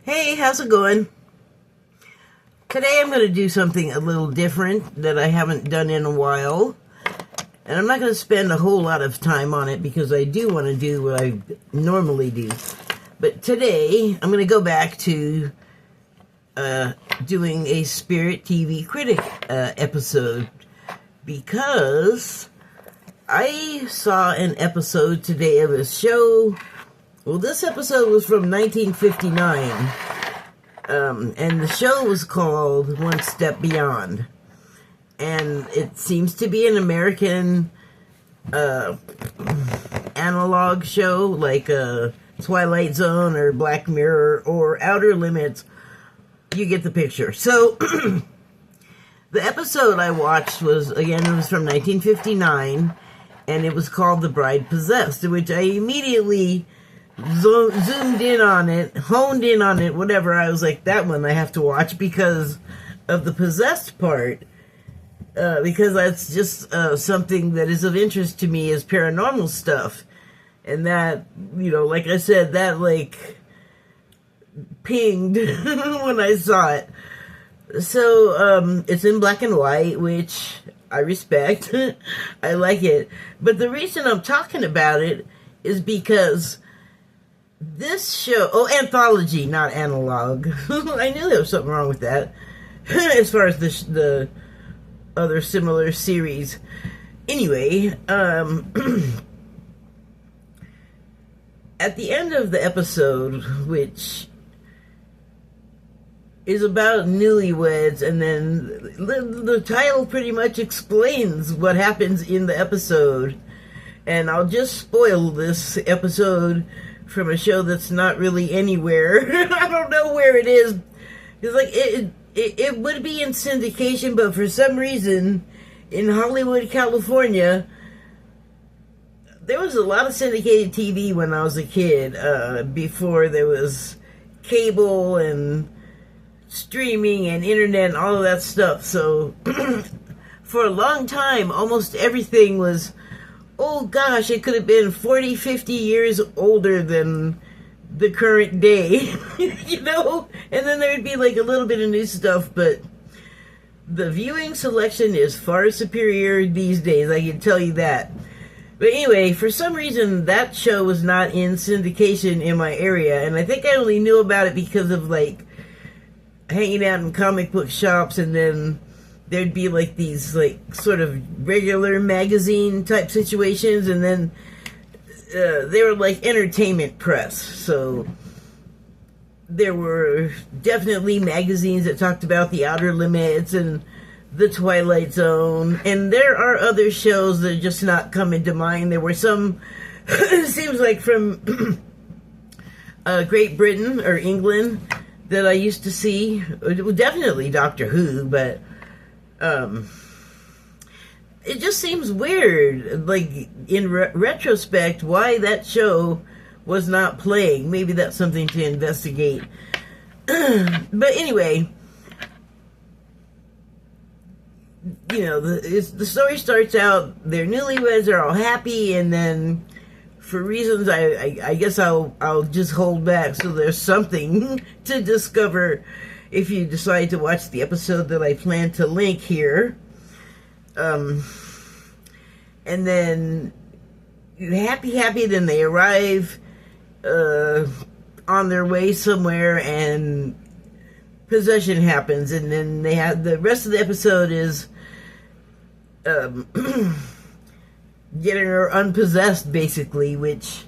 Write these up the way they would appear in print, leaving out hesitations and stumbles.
Hey, how's it going? Today I'm going to do something a little different that I haven't done in a while. And I'm not going to spend a whole lot of time on it because I do want to do what I normally do. But today I'm going to go back to doing a Spirit TV Critic episode because I saw an episode today of a show. Well, this episode was from 1959, and the show was called One Step Beyond, and it seems to be an American analog show, like Twilight Zone or Black Mirror or Outer Limits. You get the picture. So, the episode I watched was from 1959, and it was called The Bride Possessed, which I immediately zoomed in on it, honed in on it, whatever. I was like, that one I have to watch because of the possessed part, because that's just something that is of interest to me, is paranormal stuff. And that, like I said, that pinged when I saw it. So it's in black and white, which I respect. I like it. But the reason I'm talking about it is because this show, anthology, not analog. I knew there was something wrong with that. As far as the other similar series. Anyway, at the end of the episode, which is about newlyweds, and then the title pretty much explains what happens in the episode. And I'll just spoil this episode from a show that's not really anywhere. I don't know where it is. It's it would be in syndication, but for some reason, in Hollywood, California, there was a lot of syndicated TV when I was a kid, before there was cable and streaming and internet and all of that stuff. So, for a long time, almost everything was, oh gosh, it could have been 40, 50 years older than the current day, And then there'd be a little bit of new stuff, but the viewing selection is far superior these days, I can tell you that. But anyway, for some reason, that show was not in syndication in my area, and I think I only knew about it because of, hanging out in comic book shops, and then there'd be these sort of regular magazine type situations, and then they were entertainment press. So there were definitely magazines that talked about the Outer Limits and the Twilight Zone, and there are other shows that are just not coming to mind. There were some, it seems like from Great Britain or England that I used to see. Definitely Doctor Who, but it just seems weird, in retrospect, why that show was not playing. Maybe that's something to investigate. But anyway, the story starts out, they're newlyweds, they're all happy, and then for reasons I guess I'll just hold back, so there's something to discover if you decide to watch the episode that I plan to link here. And then happy, then they arrive on their way somewhere, and possession happens, and then they have the rest of the episode is getting her unpossessed, basically, which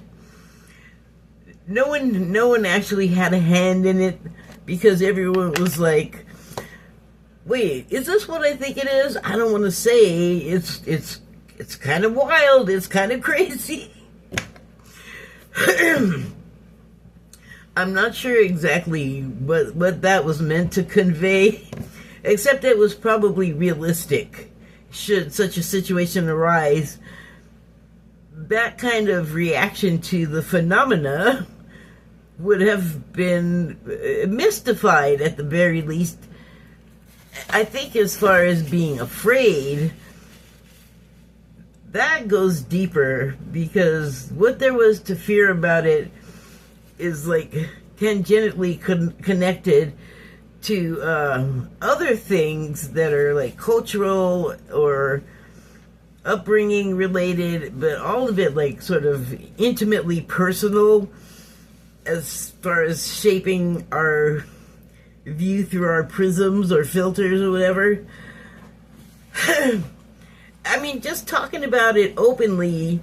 no one actually had a hand in it, because everyone was like, wait, is this what I think it is? I don't want to say. It's kind of wild. It's kind of crazy. I'm not sure exactly what that was meant to convey, except it was probably realistic. Should such a situation arise, that kind of reaction to the phenomena would have been mystified at the very least. I think as far as being afraid, that goes deeper, because what there was to fear about it is tangentially connected to other things that are like cultural or upbringing related, but all of it like sort of intimately personal as far as shaping our view through our prisms or filters or whatever. I mean, just talking about it openly,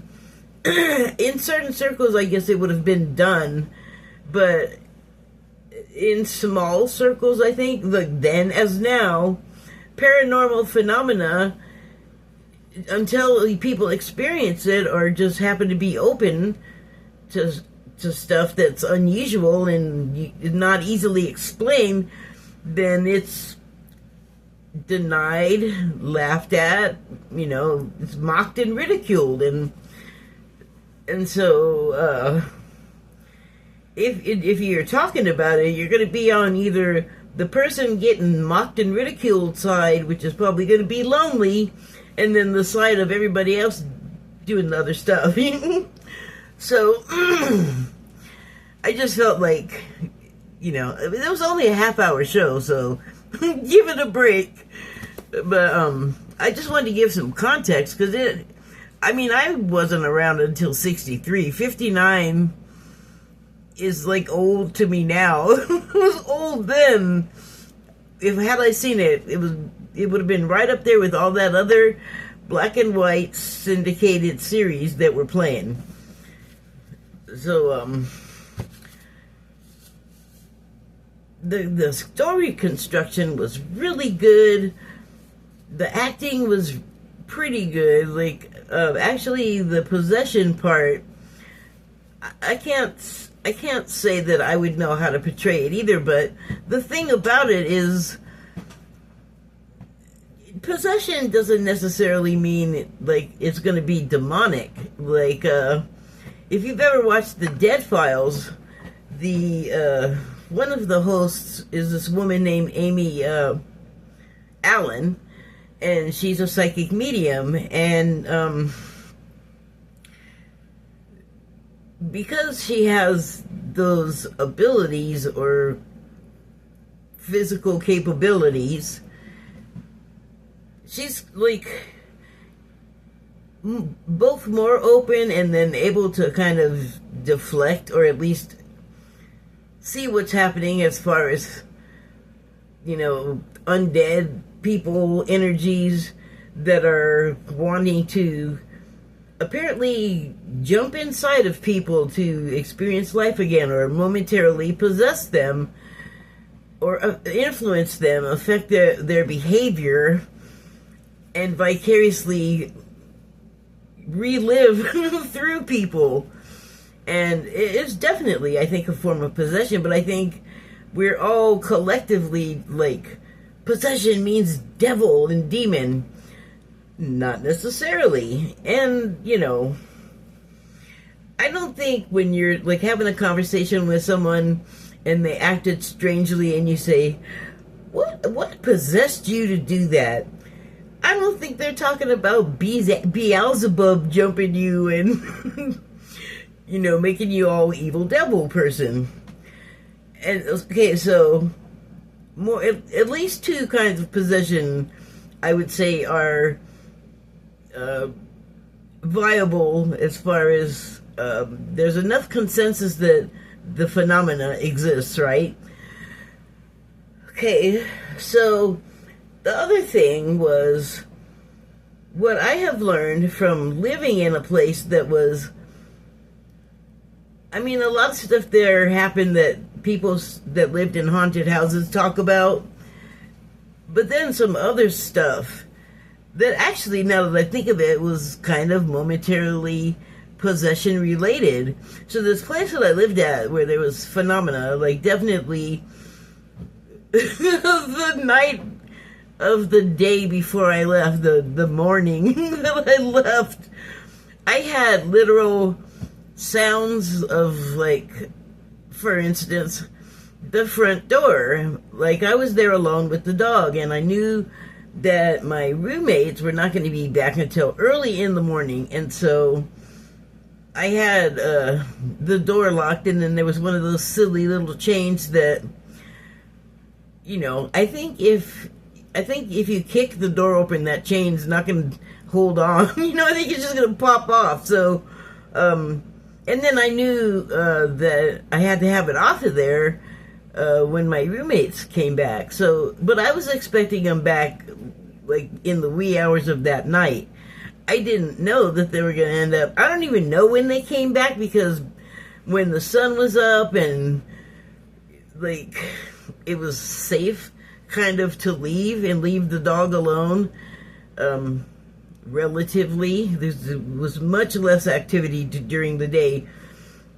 in certain circles, I guess it would have been done, but in small circles, I think, like then as now, paranormal phenomena, until people experience it or just happen to be open to stuff that's unusual and not easily explained, then it's denied, laughed at, it's mocked and ridiculed, and so if you're talking about it, you're going to be on either the person getting mocked and ridiculed side, which is probably going to be lonely, and then the side of everybody else doing the other stuff. So I just felt like, it was only a half-hour show, so give it a break. But I just wanted to give some context, because I wasn't around until 63. 59 is like old to me now. It was old then. Had I seen it, it would have been right up there with all that other black and white syndicated series that were playing. So the story construction was really good. The acting was pretty good. Like actually, the possession part, I can't say that I would know how to portray it either, but the thing about it is, possession doesn't necessarily mean like it's going to be demonic. Like if you've ever watched the Dead Files, the one of the hosts is this woman named Amy Allen, and she's a psychic medium, and because she has those abilities or physical capabilities, she's like both more open and then able to kind of deflect or at least see what's happening as far as, undead people, energies that are wanting to apparently jump inside of people to experience life again, or momentarily possess them, or influence them, affect their behavior, and vicariously relive through people. And it's definitely, I think, a form of possession, but I think we're all collectively like, possession means devil and demon. Not necessarily. And, I don't think when you're like having a conversation with someone and they acted strangely and you say, what possessed you to do that? I don't think they're talking about Beelzebub jumping you and, making you all evil devil person. And, okay, so, at least two kinds of possession, I would say, are viable as far as there's enough consensus that the phenomena exists, right? Okay, so the other thing was what I have learned from living in a place that was, a lot of stuff there happened that people that lived in haunted houses talk about, but then some other stuff that actually, now that I think of it, was kind of momentarily possession related. So this place that I lived at where there was phenomena, like definitely the night of the day before I left, the morning that I left, I had literal sounds of, like, for instance, the front door. Like, I was there alone with the dog, and I knew that my roommates were not going to be back until early in the morning, and so I had the door locked, and then there was one of those silly little chains that, I think if you kick the door open, that chain's not going to hold on. I think it's just going to pop off. So, and then I knew that I had to have it off of there when my roommates came back. So, but I was expecting them back like in the wee hours of that night. I didn't know that they were going to end up. I don't even know when they came back, because when the sun was up and like it was safe kind of to leave and leave the dog alone, relatively. There was much less activity during the day.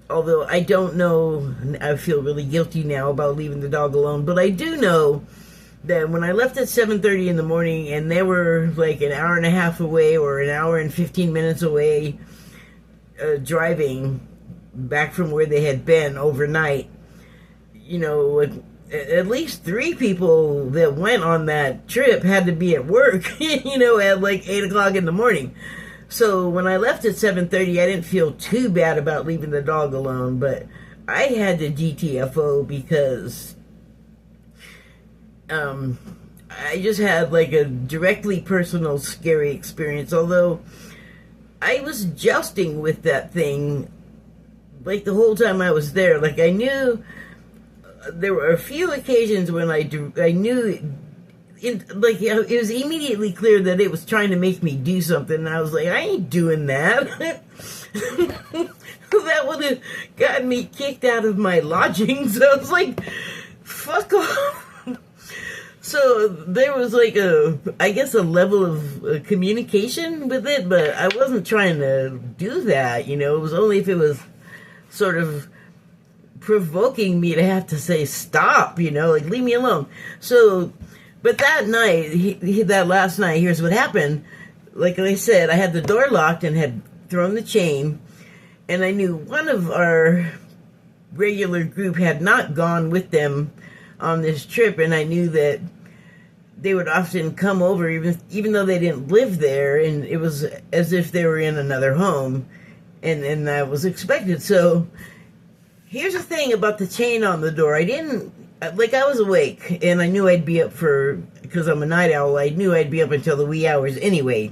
Although I don't know, I feel really guilty now about leaving the dog alone, but I do know that when I left at 7:30 in the morning and they were like an hour and a half away or an hour and 15 minutes away, driving back from where they had been overnight, at least 3 people that went on that trip had to be at work, at like 8 o'clock in the morning. So when I left at 7:30, I didn't feel too bad about leaving the dog alone, but I had to GTFO because I just had like a directly personal scary experience, although I was jousting with that thing like the whole time I was there. Like I knew there were a few occasions when I knew it was immediately clear that it was trying to make me do something, and I was like, I ain't doing that. That would have gotten me kicked out of my lodging. So I was like, fuck off. So there was like a level of communication with it, but I wasn't trying to do that, It was only if it was sort of provoking me to have to say stop, like leave me alone. So, but that night, that last night, here's what happened. Like I said, I had the door locked and had thrown the chain, and I knew one of our regular group had not gone with them on this trip, and I knew that they would often come over even though they didn't live there, and it was as if they were in another home, and that was expected. So here's the thing about the chain on the door. I was awake, and I knew I'd be up because I'm a night owl, I knew I'd be up until the wee hours anyway.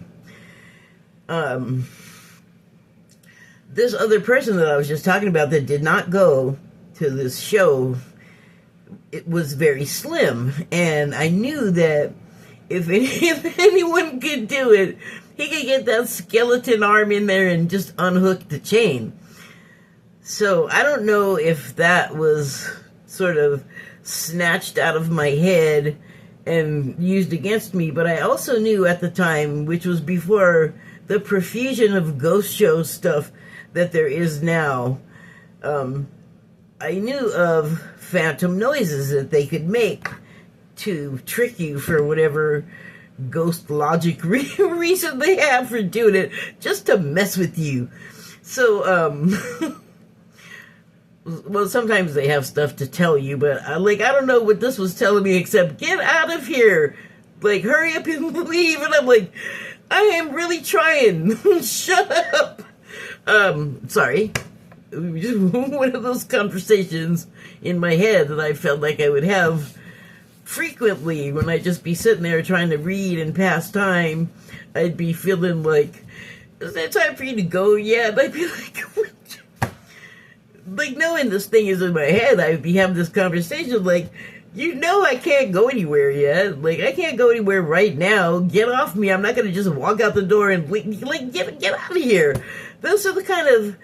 This other person that I was just talking about that did not go to this show, it was very slim, and I knew that if anyone could do it, he could get that skeleton arm in there and just unhook the chain. So I don't know if that was sort of snatched out of my head and used against me, but I also knew at the time, which was before the profusion of ghost show stuff that there is now, I knew of phantom noises that they could make to trick you for whatever ghost logic reason they have for doing it, just to mess with you. So, well, sometimes they have stuff to tell you, but I don't know what this was telling me except get out of here, like hurry up and leave. And I'm like, I am really trying. Shut up. Sorry. One of those conversations in my head that I felt like I would have frequently when I'd just be sitting there trying to read and pass time. I'd be feeling like, is it time for you to go yet? And I'd be like, what? Like, knowing this thing is in my head, I'd be having this conversation like, I can't go anywhere yet. Like, I can't go anywhere right now. Get off me. I'm not going to just walk out the door and, get out of here. Those are the kind of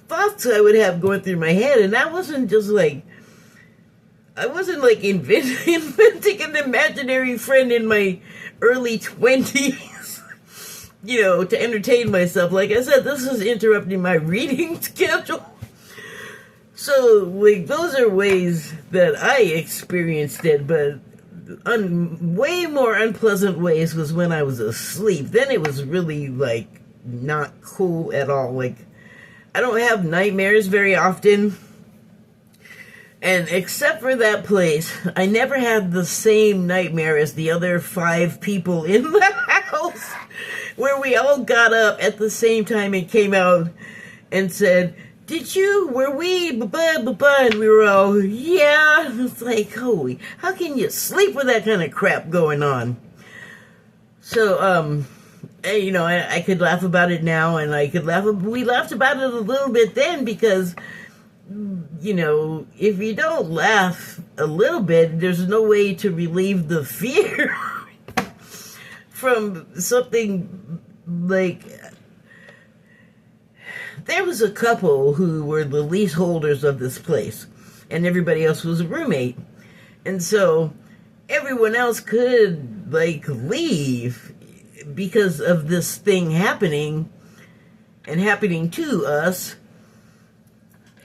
thoughts I would have going through my head, and that wasn't just like, I wasn't like inventing an imaginary friend in my early 20s, to entertain myself. Like I said, this is interrupting my reading schedule. So, like, those are ways that I experienced it, but way more unpleasant ways was when I was asleep. Then it was really, like, not cool at all. Like, I don't have nightmares very often, and except for that place, I never had the same nightmare as the other 5 people in the house, where we all got up at the same time and came out and said, were we, and we were all, yeah. It's like, holy, how can you sleep with that kind of crap going on? So, I could laugh about it now, and we laughed about it a little bit then, because, if you don't laugh a little bit, there's no way to relieve the fear from something like... There was a couple who were the leaseholders of this place, and everybody else was a roommate. And so everyone else could, leave because of this thing happening and happening to us.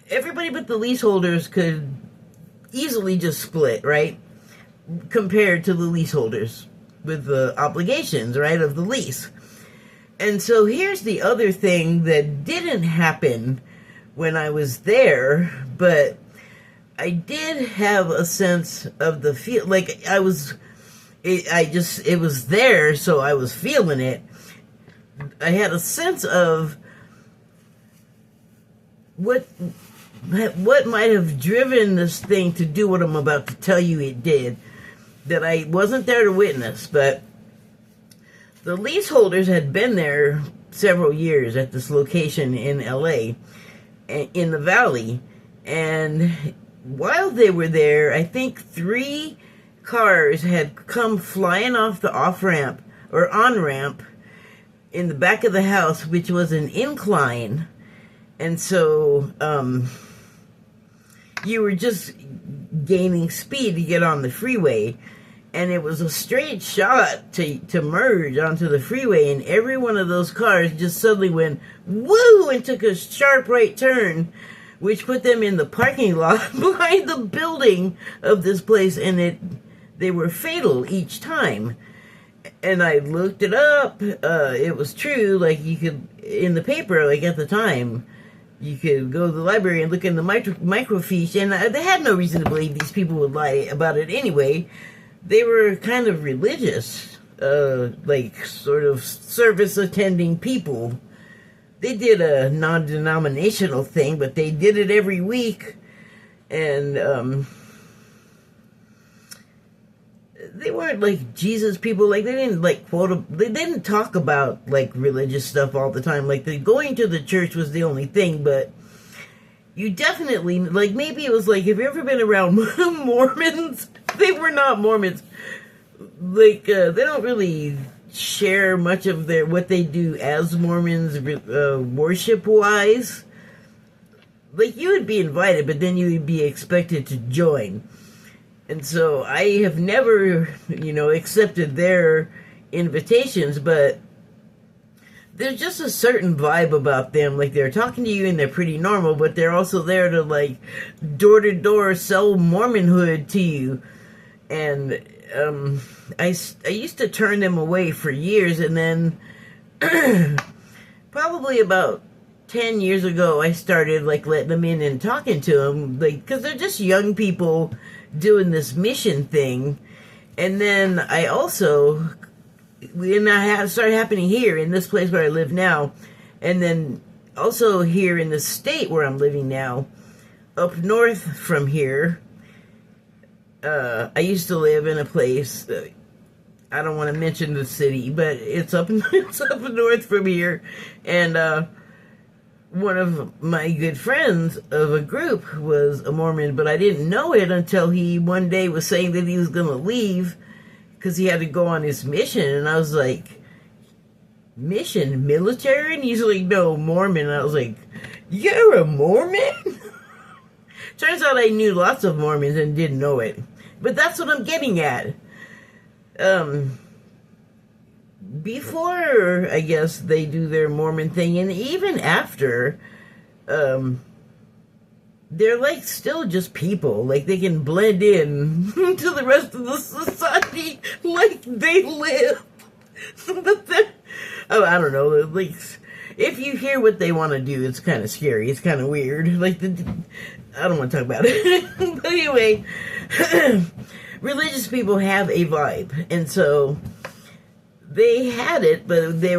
Everybody but the leaseholders could easily just split, right? Compared to the leaseholders with the obligations, right, of the lease. And so here's the other thing that didn't happen when I was there, but I did have a sense of the feel, it was there, so I was feeling it. I had a sense of what might have driven this thing to do what I'm about to tell you it did, that I wasn't there to witness, but the leaseholders had been there several years at this location in LA, in the valley, and while they were there, I think 3 cars had come flying off the off-ramp, or on-ramp, in the back of the house, which was an incline, and so, you were just gaining speed to get on the freeway, and it was a straight shot to merge onto the freeway, and every one of those cars just suddenly went woo and took a sharp right turn, which put them in the parking lot behind the building of this place, and they were fatal each time. And I looked it up. It was true. You could, in the paper, at the time, you could go to the library and look in the microfiche, and they had no reason to believe these people would lie about it anyway. They were kind of religious, sort of service-attending people. They did a non-denominational thing, but they did it every week, and they weren't Jesus people. They didn't quote. They didn't talk about religious stuff all the time. Going to the church was the only thing, but you definitely maybe it was have you ever been around Mormons? They were not Mormons. They don't really share much of what they do as Mormons, worship-wise. You would be invited, but then you would be expected to join. And so I have never, accepted their invitations, but there's just a certain vibe about them. They're talking to you and they're pretty normal, but they're also there to door-to-door sell Mormonhood to you. And I used to turn them away for years, and then probably about 10 years ago I started letting them in and talking to them, because they're just young people doing this mission thing. And then I also, started happening here in this place where I live now, and then also here in the state where I'm living now, up north from here. I used to live in a place, I don't want to mention the city, but it's up north from here, and one of my good friends of a group was a Mormon, but I didn't know it until he one day was saying that he was going to leave because he had to go on his mission, and I was like, mission? Military? And he's like, no, Mormon. And I was like, you're a Mormon? Turns out I knew lots of Mormons and didn't know it. But that's what I'm getting at. Before, I guess, they do their Mormon thing, and even after, they're still just people. They can blend in to the rest of the society like they live. But I don't know, if you hear what they want to do, it's kind of scary. It's kind of weird. I don't want to talk about it. But anyway, religious people have a vibe. And so they had it, but they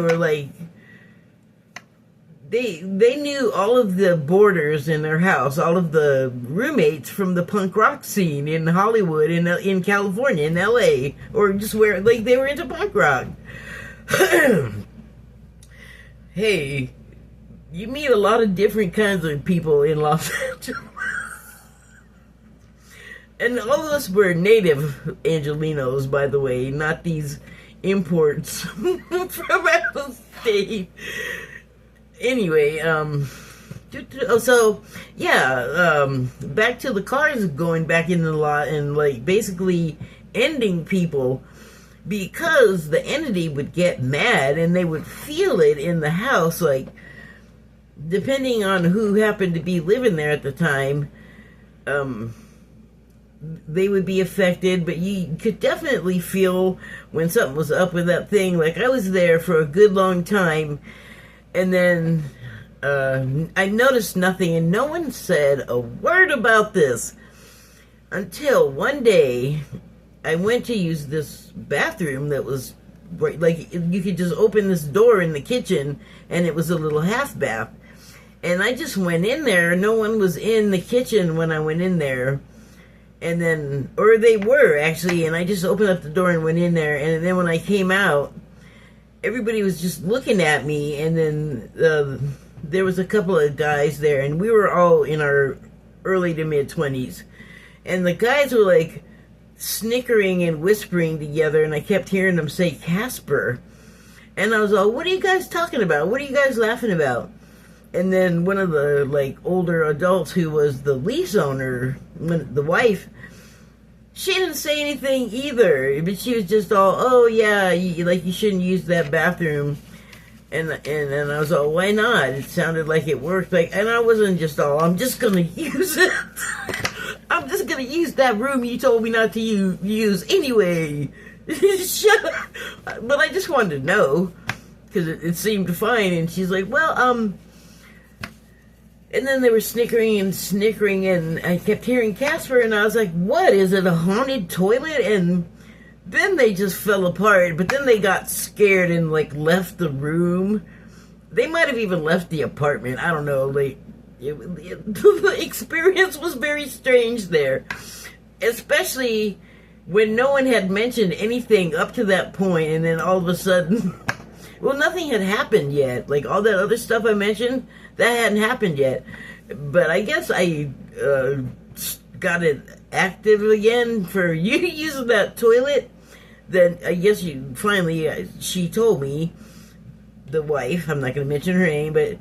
they knew all of the boarders in their house, all of the roommates from the punk rock scene in Hollywood, in California, in LA, or just where, like, they were into punk rock. Hey, you meet a lot of different kinds of people in Los Angeles. And all of us were native Angelinos, by the way, not these imports from out of state. Anyway, so, yeah, back to the cars going back in the lot and, like, basically ending people, because the entity would get mad and they would feel it in the house, like, depending on who happened to be living there at the time, they would be affected, but you could definitely feel when something was up with that thing. Like, I was there for a good long time, and then I noticed nothing, and no one said a word about this until one day I went to use this bathroom that was right, like, you could just open this door in the kitchen, and it was a little half bath. And I just went in there. No one was in the kitchen when I went in there. And then, or they were actually, and I just opened up the door and went in there. And then when I came out, everybody was just looking at me. And then there was a couple of guys there, and we were all in our early to mid 20s. And the guys were like snickering and whispering together, and I kept hearing them say Casper. And I was all, what are you guys talking about? What are you guys laughing about? And then one of the, like, older adults who was the lease owner, the wife, she didn't say anything either, but she was just all, oh yeah, you shouldn't use that bathroom. And I was all, why not? It sounded like it worked. Like, and I wasn't just all, I'm just gonna use it. I'm just gonna use that room you told me not to use anyway. Shut up. But I just wanted to know, because it seemed fine. And she's like, well, and then they were snickering, and I kept hearing Casper, and I was like, what, is it a haunted toilet? And then they just fell apart, but then they got scared and, like, left the room. They might have even left the apartment. I don't know. Like, the experience was very strange there. Especially when no one had mentioned anything up to that point, and then all of a sudden, well, nothing had happened yet. Like, all that other stuff I mentioned, that hadn't happened yet. But I guess I got it active again for you using that toilet. Then I guess she told me, the wife, I'm not going to mention her name, but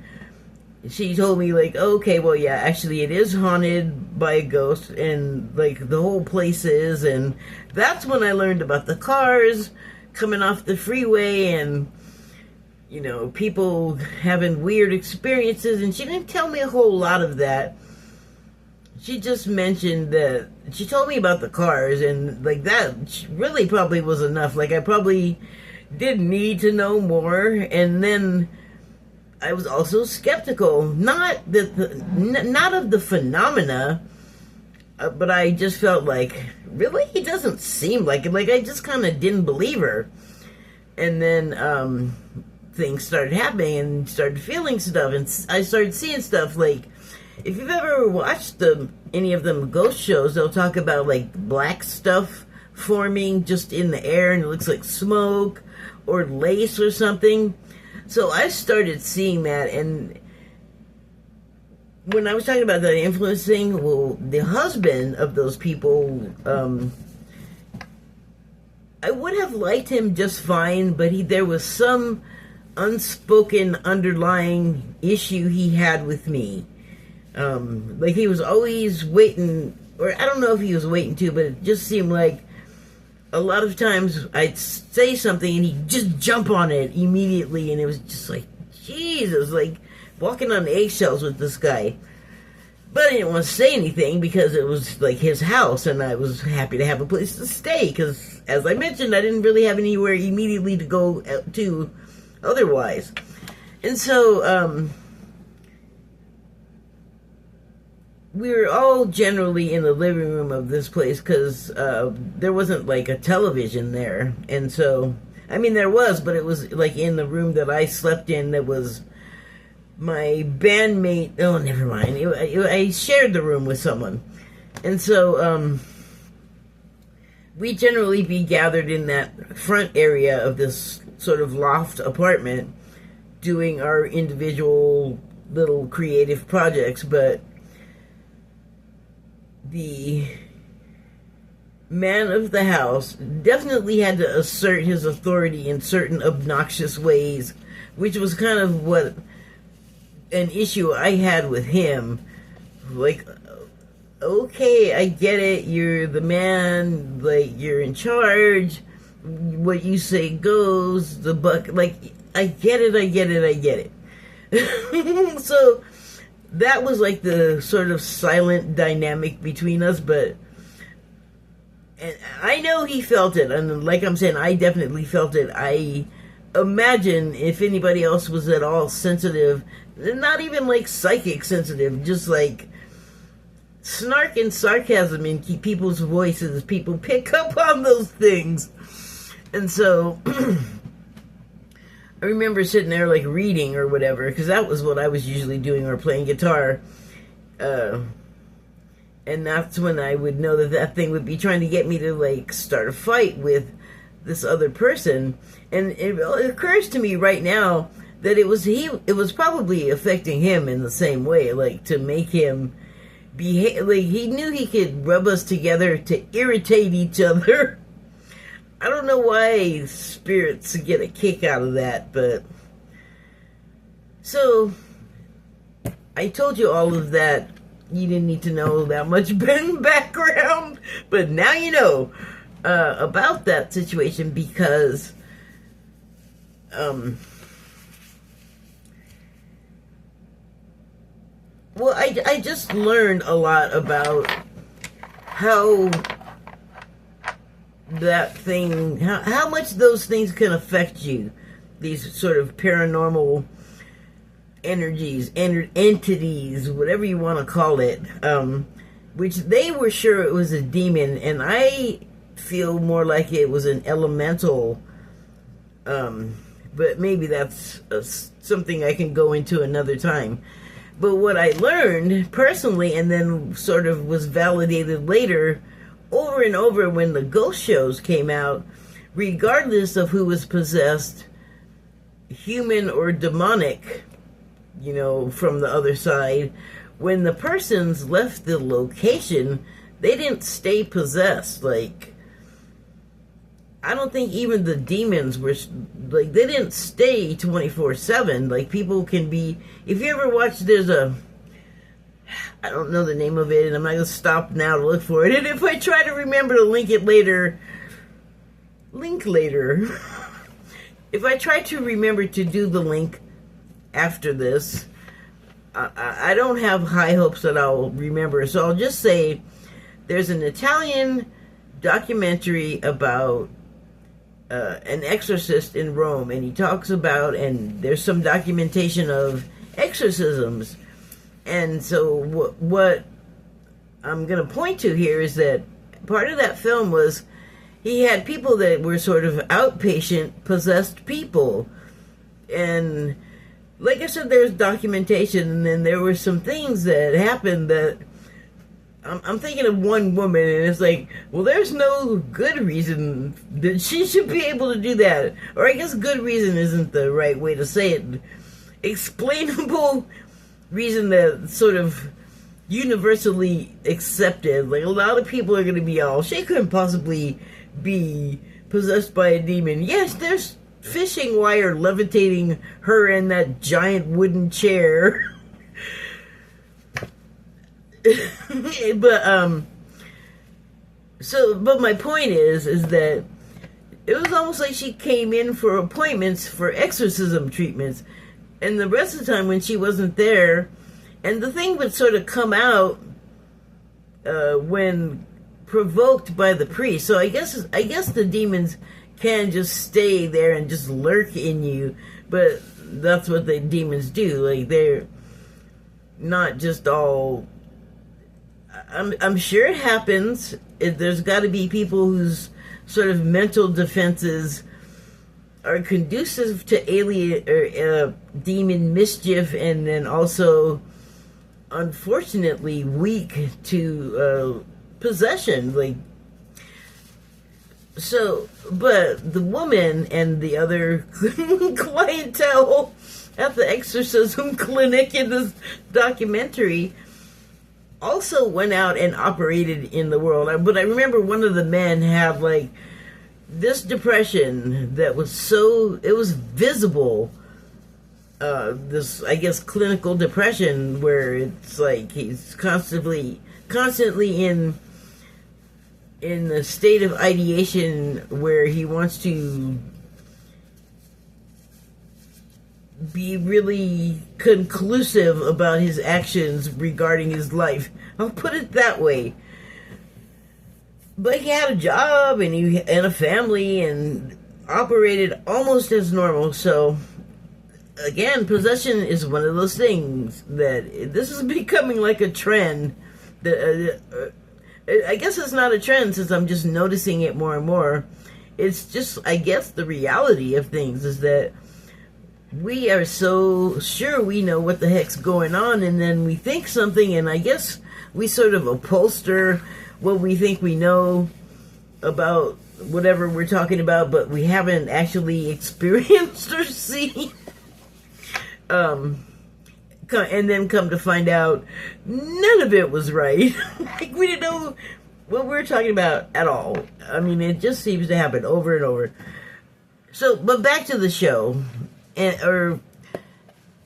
she told me, like, okay, well, yeah, actually it is haunted by a ghost, and, like, the whole place is. And that's when I learned about the cars coming off the freeway, and, you know, people having weird experiences. And she didn't tell me a whole lot of that. She just mentioned that, she told me about the cars, and, like, that really probably was enough. Like, I probably didn't need to know more. And then I was also skeptical, not of the phenomena, but I just felt like, really? It doesn't seem like it. Like, I just kind of didn't believe her. And then things started happening, and started feeling stuff, and I started seeing stuff. Like, if you've ever watched any of them ghost shows, they'll talk about, like, black stuff forming just in the air, and it looks like smoke or lace or something. So I started seeing that, and when I was talking about the influence thing, well, the husband of those people, I would have liked him just fine, but there was some unspoken underlying issue he had with me. Like, he was always waiting, or I don't know if he was waiting to, but it just seemed like a lot of times I'd say something and he'd just jump on it immediately, and it was just like, Jesus, like walking on eggshells with this guy. But I didn't want to say anything because it was like his house, and I was happy to have a place to stay because, as I mentioned, I didn't really have anywhere immediately to go to otherwise. And so we were all generally in the living room of this place because there wasn't like a television there. And so, I mean, there was, but it was like in the room that I slept in that was my bandmate, oh, never mind. I shared the room with someone. And so we generally be gathered in that front area of this sort of loft apartment doing our individual little creative projects, but the man of the house definitely had to assert his authority in certain obnoxious ways, which was kind of what an issue I had with him. Like, okay, I get it, you're the man, like, you're in charge, what you say goes, the buck, like, I get it. So that was like the sort of silent dynamic between us, but and I know he felt it, and like I'm saying, I definitely felt it. I imagine if anybody else was at all sensitive, not even like psychic sensitive, just like snark and sarcasm in people's voices, people pick up on those things. And so I remember sitting there like reading or whatever, because that was what I was usually doing, or playing guitar. And that's when I would know that that thing would be trying to get me to like start a fight with this other person. And it occurs to me right now that it was probably affecting him in the same way, like to make him behave. Like he knew he could rub us together to irritate each other. I don't know why spirits get a kick out of that, but so I told you all of that. You didn't need to know that much background, but now you know about that situation, because well, I just learned a lot about how that thing, how much those things can affect you, these sort of paranormal energies, entities, whatever you want to call it, which they were sure it was a demon, and I feel more like it was an elemental, but maybe that's something I can go into another time. But what I learned personally, and then sort of was validated later, over and over when the ghost shows came out, regardless of who was possessed, human or demonic, you know, from the other side, when the persons left the location, they didn't stay possessed. Like, I don't think even the demons were, like, they didn't stay 24/7. Like, people can be, if you ever watch, there's a, I don't know the name of it, and I'm not going to stop now to look for it. And if I try to remember to link later, if I try to remember to do the link after this, I don't have high hopes that I'll remember. So I'll just say there's an Italian documentary about an exorcist in Rome, and he talks about, and there's some documentation of exorcisms. And so what I'm going to point to here is that part of that film was he had people that were sort of outpatient possessed people. And like I said, there's documentation, and then there were some things that happened that I'm thinking of one woman, and it's like, well, there's no good reason that she should be able to do that. Or I guess good reason isn't the right way to say it. Explainable reason that sort of universally accepted. Like, a lot of people are going to be all, she couldn't possibly be possessed by a demon. Yes, there's fishing wire levitating her in that giant wooden chair. But my point is that it was almost like she came in for appointments for exorcism treatments, and the rest of the time when she wasn't there, and the thing would sort of come out when provoked by the priest. So I guess the demons can just stay there and just lurk in you, but that's what the demons do. Like, they're not just all. I'm sure it happens. There's got to be people whose sort of mental defenses are conducive to alien or demon mischief, and then also, unfortunately, weak to possession. Like, so, but the woman and the other clientele at the exorcism clinic in this documentary also went out and operated in the world. But I remember one of the men had like this depression that was so, it was visible. This, I guess, clinical depression where it's like he's constantly in a state of ideation where he wants to be really conclusive about his actions regarding his life. I'll put it that way. But he had a job and a family and operated almost as normal. So again, possession is one of those things that this is becoming like a trend. I guess it's not a trend since I'm just noticing it more and more. It's just, I guess, the reality of things is that we are so sure we know what the heck's going on, and then we think something, and I guess we sort of upholster what we think we know about whatever we're talking about, but we haven't actually experienced or seen. And then come to find out, none of it was right. Like, we didn't know what we were talking about at all. I mean, it just seems to happen over and over. So, but back to the show. Back to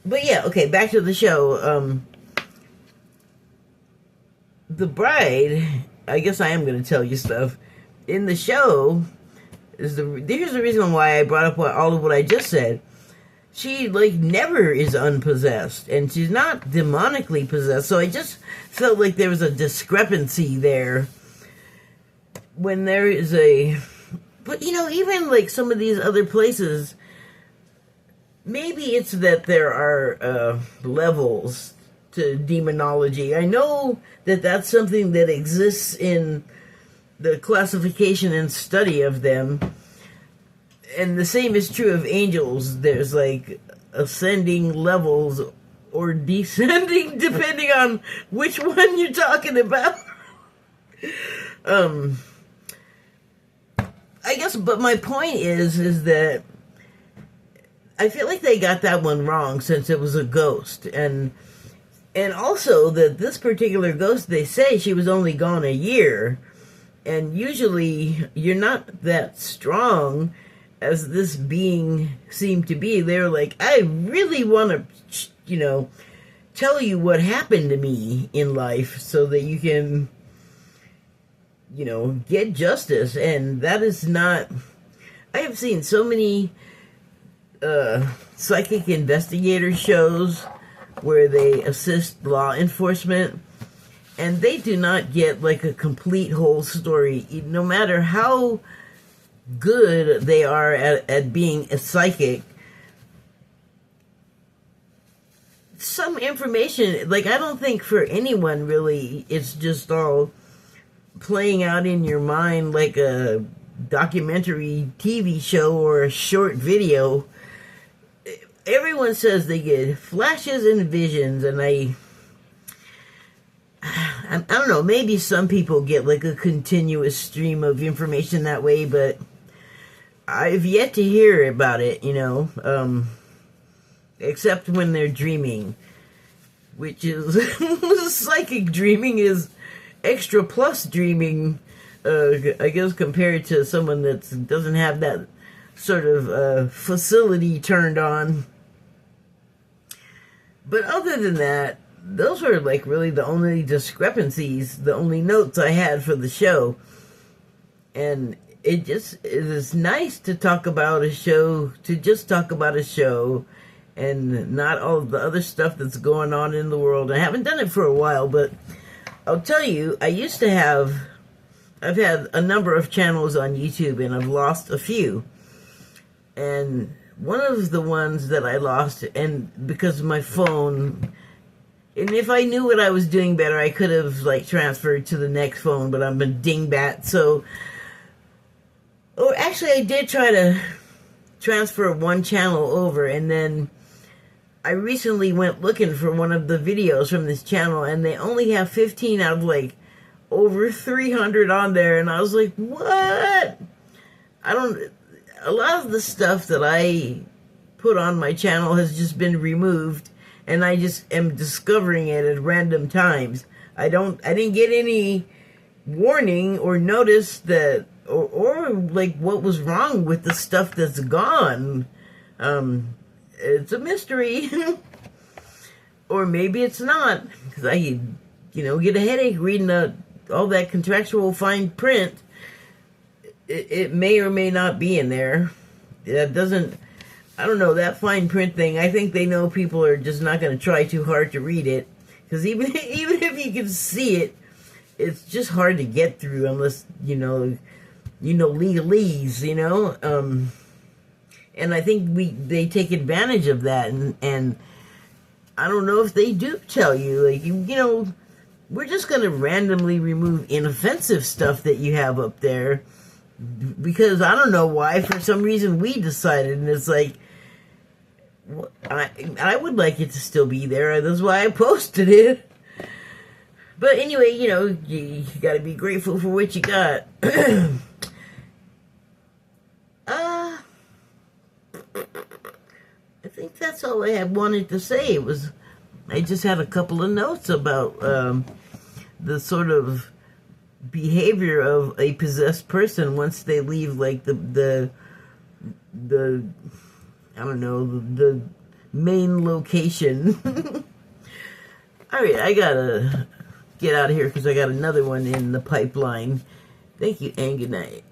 the show. The bride, I guess I am going to tell you stuff. In the show, here's the reason why I brought up all of what I just said. She, like, never is unpossessed, and she's not demonically possessed, so I just felt like there was a discrepancy there when there is but, even, like, some of these other places, maybe it's that there are levels to demonology. I know that that's something that exists in the classification and study of them. And the same is true of angels. There's like ascending levels or descending depending on which one you're talking about. I guess, but my point is that I feel like they got that one wrong since it was a ghost. And also that this particular ghost, they say she was only gone a year. And usually you're not that strong as this being seemed to be. They're like, I really want to, tell you what happened to me in life so that you can, get justice. And that is not, I have seen so many psychic investigator shows where they assist law enforcement, and they do not get like a complete whole story, no matter how good they are at being a psychic. Some information, like, I don't think for anyone really it's just all playing out in your mind like a documentary TV show or a short video. Everyone says they get flashes and visions, and I don't know, maybe some people get like a continuous stream of information that way, but I've yet to hear about it, except when they're dreaming, which is, psychic dreaming is extra plus dreaming, I guess, compared to someone that doesn't have that sort of facility turned on. But other than that, those were like really the only discrepancies, the only notes I had for the show. And it is nice to talk about a show, and not all of the other stuff that's going on in the world. I haven't done it for a while, but I'll tell you, I've had a number of channels on YouTube, and I've lost a few. And one of the ones that I lost, and because of my phone, and if I knew what I was doing better, I could have like transferred to the next phone, but I'm a dingbat, so... Oh, actually, I did try to transfer one channel over, and then I recently went looking for one of the videos from this channel, and they only have 15 out of like over 300 on there, and I was like, what? A lot of the stuff that I put on my channel has just been removed, and I just am discovering it at random times. I didn't get any warning or notice that, or like what was wrong with the stuff that's gone. It's a mystery. Or maybe it's not, because I, get a headache reading all that contractual fine print. It may or may not be in there. That doesn't, I don't know, that fine print thing, I think they know people are just not going to try too hard to read it. Because even if you can see it, it's just hard to get through unless, legalese, and I think they take advantage of that, and I don't know if they do tell you, like, we're just going to randomly remove inoffensive stuff that you have up there, because I don't know why, for some reason we decided, and it's like, I would like it to still be there, that's why I posted it. But anyway, you got to be grateful for what you got. I think that's all I had wanted to say. I just had a couple of notes about the sort of behavior of a possessed person once they leave, like the I don't know, the main location. All right, I gotta get out of here because I got another one in the pipeline. Thank you, and good night.